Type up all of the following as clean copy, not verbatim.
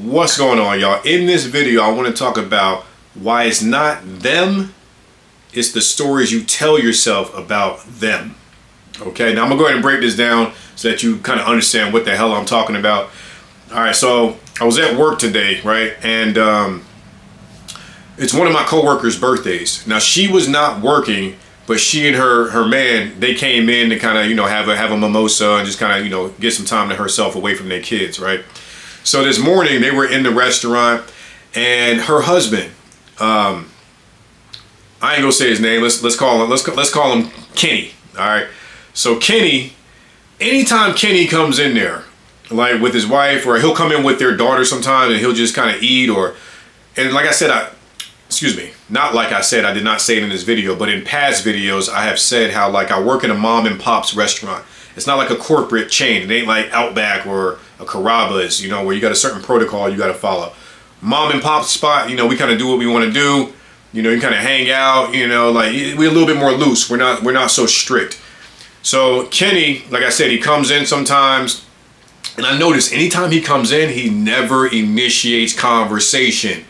What's going on, y'all? In this video, I want to talk about why it's not them, it's the stories you tell yourself about them. Okay, now I'm gonna go ahead and break this down so that you kind of understand what the hell I'm talking about. All right, so I was at work today, right? And it's one of my coworkers' birthdays. Now, she was not working, but she and her man, they came in to kind of, have a mimosa and just kind of, get some time to herself away from their kids, right? So this morning they were in the restaurant, and her husband, I ain't gonna say his name. Let's call him Kenny. All right. So Kenny, anytime Kenny comes in there, like with his wife, or he'll come in with their daughter sometimes, and he'll just kind of eat, and like I said, not like I said, I did not say it in this video, but in past videos I have said how like I work in a mom and pop's restaurant. It's not like a corporate chain. It ain't like Outback or a Carrabba's, where you got a certain protocol you got to follow. Mom and pop spot, we kind of do what we want to do. You kind of hang out, like we're a little bit more loose. We're not so strict. So Kenny, like I said, he comes in sometimes, and I notice anytime he comes in, he never initiates conversation.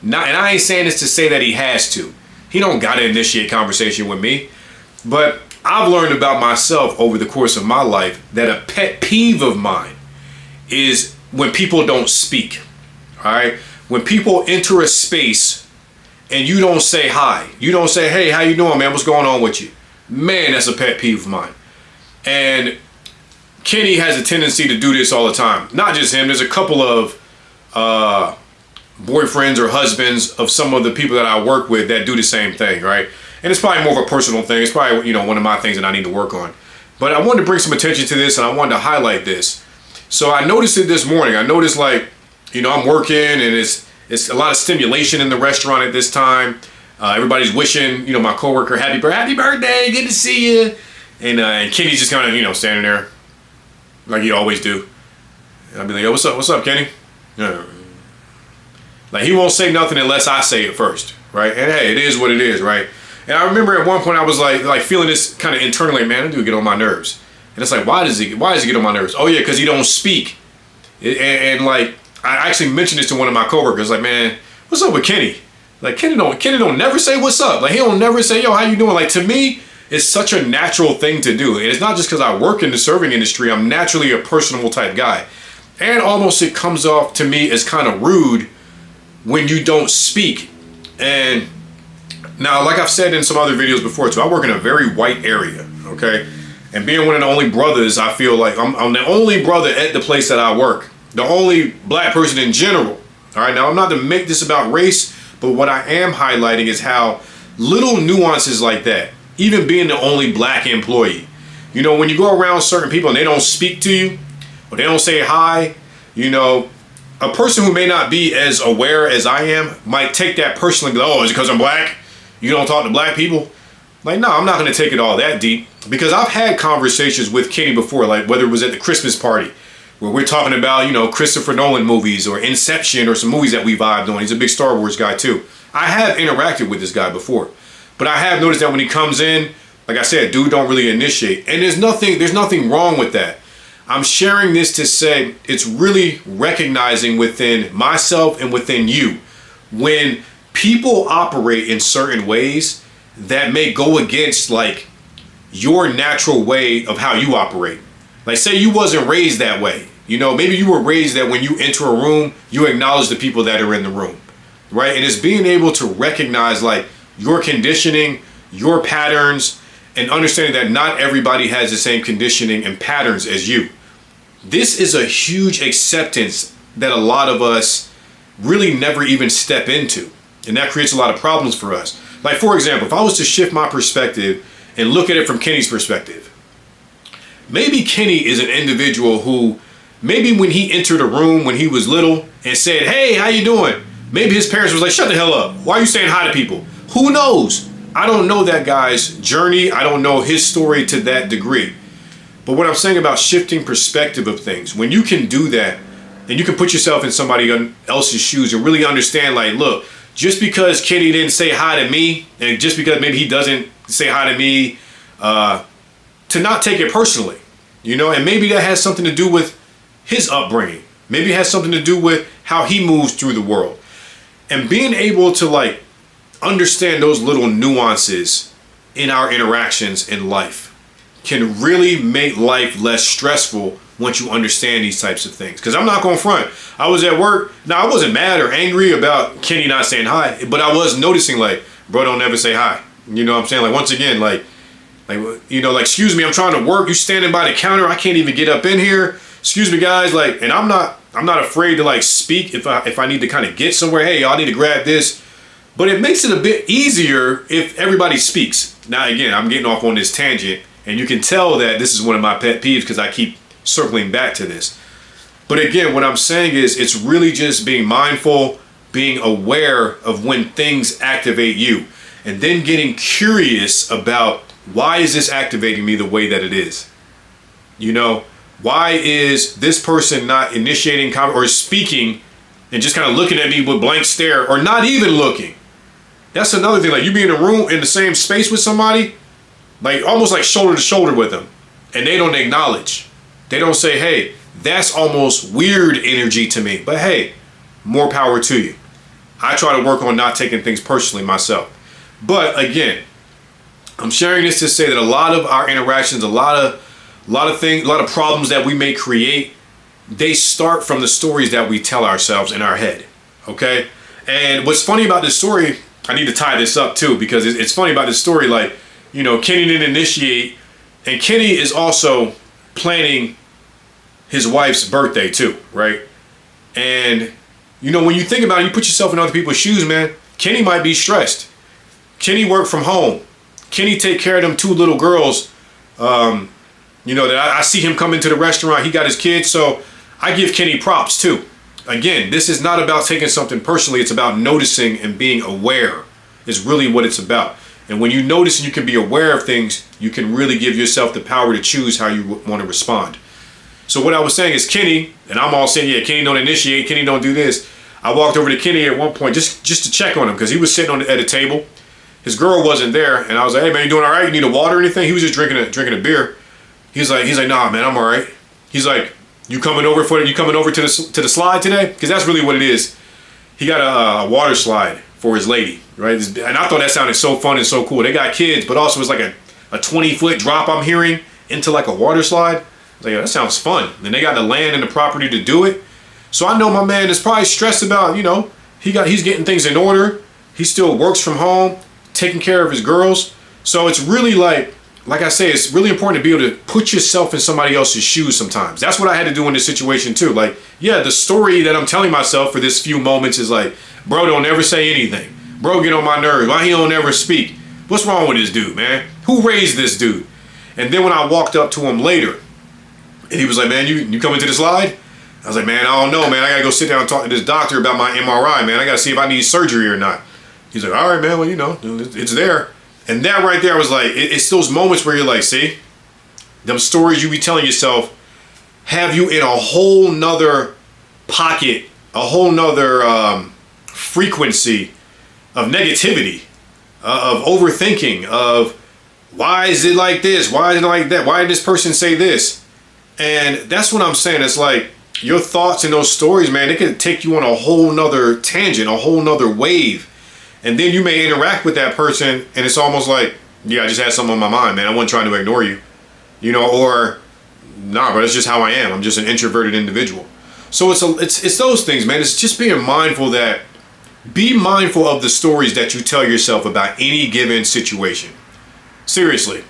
And I ain't saying this to say that he has to. He don't got to initiate conversation with me. But I've learned about myself over the course of my life that a pet peeve of mine is when people don't speak. All right? When people enter a space and you don't say hi. You don't say, hey, how you doing, man? What's going on with you? Man, that's a pet peeve of mine. And Kenny has a tendency to do this all the time. Not just him. There's a couple of boyfriends or husbands of some of the people that I work with that do the same thing, right? And it's probably more of a personal thing. It's probably, one of my things that I need to work on. But I wanted to bring some attention to this, and I wanted to highlight this. So I noticed it this morning. I noticed, like, I'm working, and it's a lot of stimulation in the restaurant at this time. Everybody's wishing, my coworker happy birthday, good to see you. And Kenny's just kind of, standing there like he always do. And I'll be like, yo, what's up, Kenny? Like, he won't say nothing unless I say it first, right? And hey, it is what it is, right? And I remember at one point I was like feeling this kind of internally, man, that dude get on my nerves. And it's like, why does he get on my nerves? Oh yeah, because he don't speak. And like, I actually mentioned this to one of my coworkers, like, man, what's up with Kenny? Like, Kenny don't never say what's up. Like, he don't never say, yo, how you doing? Like, to me, it's such a natural thing to do. And it's not just because I work in the serving industry. I'm naturally a personable type guy. And almost it comes off to me as kind of rude when you don't speak. And now, like I've said in some other videos before too, I work in a very white area, okay? And being one of the only brothers, I feel like I'm the only brother at the place that I work. The only black person in general. All right, now I'm not to make this about race, but what I am highlighting is how little nuances like that, even being the only black employee, when you go around certain people and they don't speak to you, or they don't say hi, a person who may not be as aware as I am might take that personally, be like, oh, is it because I'm black? You don't talk to black people? Like, no, I'm not going to take it all that deep, because I've had conversations with Kenny before, like whether it was at the Christmas party where we're talking about, Christopher Nolan movies or Inception or some movies that we vibed on. He's a big Star Wars guy too. I have interacted with this guy before, but I have noticed that when he comes in, like I said, dude don't really initiate. And there's nothing wrong with that. I'm sharing this to say it's really recognizing within myself and within you when people operate in certain ways that may go against like your natural way of how you operate. Like, say you wasn't raised that way. Maybe you were raised that when you enter a room, you acknowledge the people that are in the room, right? And it's being able to recognize like your conditioning, your patterns, and understanding that not everybody has the same conditioning and patterns as you. This is a huge acceptance that a lot of us really never even step into. And that creates a lot of problems for us. Like, for example, if I was to shift my perspective and look at it from Kenny's perspective, maybe Kenny is an individual who, maybe when he entered a room when he was little and said, hey, how you doing? Maybe his parents was like, shut the hell up. Why are you saying hi to people? Who knows? I don't know that guy's journey. I don't know his story to that degree. But what I'm saying about shifting perspective of things, when you can do that, and you can put yourself in somebody else's shoes and really understand, like, look, just because Kenny didn't say hi to me, and just because maybe he doesn't say hi to me, to not take it personally, and maybe that has something to do with his upbringing. Maybe it has something to do with how he moves through the world. And being able to like understand those little nuances in our interactions in life can really make life less stressful once you understand these types of things. Because I'm not going to front. I was at work. Now, I wasn't mad or angry about Kenny not saying hi, but I was noticing like, bro, don't ever say hi. You know what I'm saying? Like, once again, like, you know, like, excuse me, I'm trying to work. You standing by the counter. I can't even get up in here. Excuse me, guys. Like, and I'm not afraid to like speak if I need to kind of get somewhere. Hey, y'all need to grab this. But it makes it a bit easier if everybody speaks. Now, again, I'm getting off on this tangent, and you can tell that this is one of my pet peeves because I keep circling back to this. But again, what I'm saying is it's really just being mindful, being aware of when things activate you, and then getting curious about why is this activating me the way that it is? You know, why is this person not initiating or speaking and just kind of looking at me with blank stare or not even looking? That's another thing. Like, you be in a room in the same space with somebody, like almost like shoulder to shoulder with them, and they don't acknowledge. They don't say, hey, that's almost weird energy to me. But hey, more power to you. I try to work on not taking things personally myself. But again, I'm sharing this to say that a lot of our interactions, a lot of things, a lot of problems that we may create, they start from the stories that we tell ourselves in our head. Okay? And what's funny about this story, I need to tie this up too, because it's funny about this story. Like, you know, Kenny didn't initiate, and Kenny is also planning his wife's birthday too, right? And you know, when you think about it, you put yourself in other people's shoes, man. Kenny might be stressed. Kenny worked from home. Kenny take care of them two little girls. You know, that I see him come into the restaurant. He got his kids, so I give Kenny props too. Again, this is not about taking something personally. It's about noticing and being aware is really what it's about. And when you notice and you can be aware of things, you can really give yourself the power to choose how you want to respond. So what I was saying is Kenny, and I'm all saying, yeah, Kenny don't initiate, Kenny don't do this. I walked over to Kenny at one point just to check on him because he was sitting at a table. His girl wasn't there, and I was like, hey man, you doing all right? You need a water or anything? He was just drinking a beer. He's like, nah, man, I'm all right. He's like, you coming over to the slide today? Because that's really what it is. He got a water slide for his lady, right? And I thought that sounded so fun and so cool. They got kids, but also it's like a 20-foot drop I'm hearing into like a water slide. I was like, yeah, that sounds fun. And they got the land and the property to do it. So I know my man is probably stressed about, you know, he's getting things in order. He still works from home, taking care of his girls. So it's really like I say, it's really important to be able to put yourself in somebody else's shoes sometimes. That's what I had to do in this situation too. Like, yeah, the story that I'm telling myself for this few moments is like, bro, don't ever say anything. Bro, get on my nerves. Why he don't ever speak? What's wrong with this dude, man? Who raised this dude? And then when I walked up to him later, and he was like, man, you coming to the slide? I was like, man, I don't know, man. I got to go sit down and talk to this doctor about my MRI, man. I got to see if I need surgery or not. He's like, all right, man, well, you know, it's there. And that right there, I was like, it's those moments where you're like, see, them stories you be telling yourself have you in a whole nother pocket, a whole nother frequency of negativity, of overthinking, of why is it like this? Why is it like that? Why did this person say this? And that's what I'm saying. It's like your thoughts and those stories, man, they can take you on a whole nother tangent, a whole nother wave. And then you may interact with that person and it's almost like, yeah, I just had something on my mind, man. I wasn't trying to ignore you, you know, or nah, but it's just how I am. I'm just an introverted individual. So it's those things, man. It's just being mindful that, be mindful of the stories that you tell yourself about any given situation. Seriously.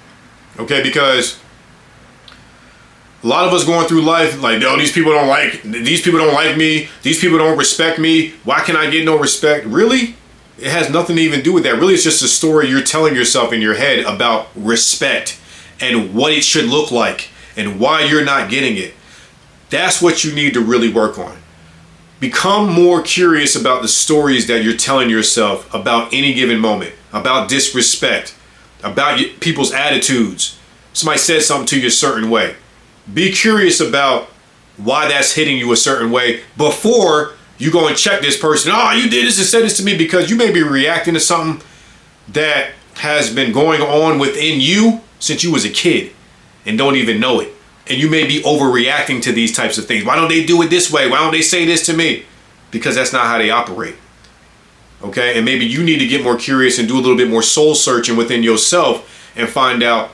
Okay, because a lot of us going through life like, no, these people don't like me. These people don't respect me. Why can I get no respect? Really? It has nothing to even do with that. Really, it's just a story you're telling yourself in your head about respect and what it should look like and why you're not getting it. That's what you need to really work on. Become more curious about the stories that you're telling yourself about any given moment, about disrespect, about people's attitudes. Somebody said something to you a certain way. Be curious about why that's hitting you a certain way before you go and check this person. Oh, you did this and said this to me, because you may be reacting to something that has been going on within you since you was a kid and don't even know it. And you may be overreacting to these types of things. Why don't they do it this way? Why don't they say this to me? Because that's not how they operate. Okay? And maybe you need to get more curious and do a little bit more soul searching within yourself and find out,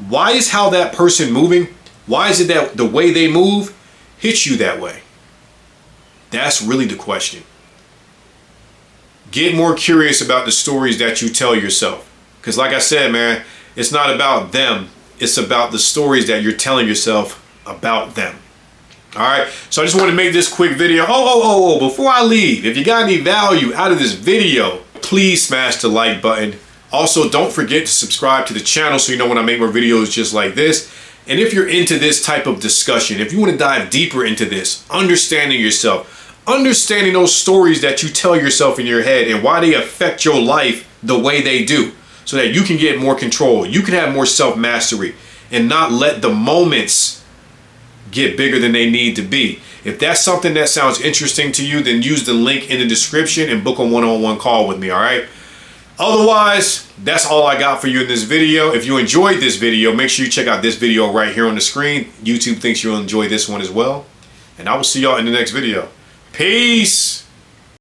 why is how that person moving? Why is it that the way they move hits you that way? That's really the question. Get more curious about the stories that you tell yourself. Because like I said, man, it's not about them. It's about the stories that you're telling yourself about them. All right. So I just want to make this quick video. Before I leave, if you got any value out of this video, please smash the like button. Also, don't forget to subscribe to the channel so you know when I make more videos just like this. And if you're into this type of discussion, if you want to dive deeper into this, understanding yourself, understanding those stories that you tell yourself in your head and why they affect your life the way they do, so that you can get more control, you can have more self-mastery, and not let the moments get bigger than they need to be. If that's something that sounds interesting to you, then use the link in the description and book a one-on-one call with me, all right? Otherwise, that's all I got for you in this video. If you enjoyed this video, make sure you check out this video right here on the screen. YouTube thinks you'll enjoy this one as well. And I will see y'all in the next video. Peace!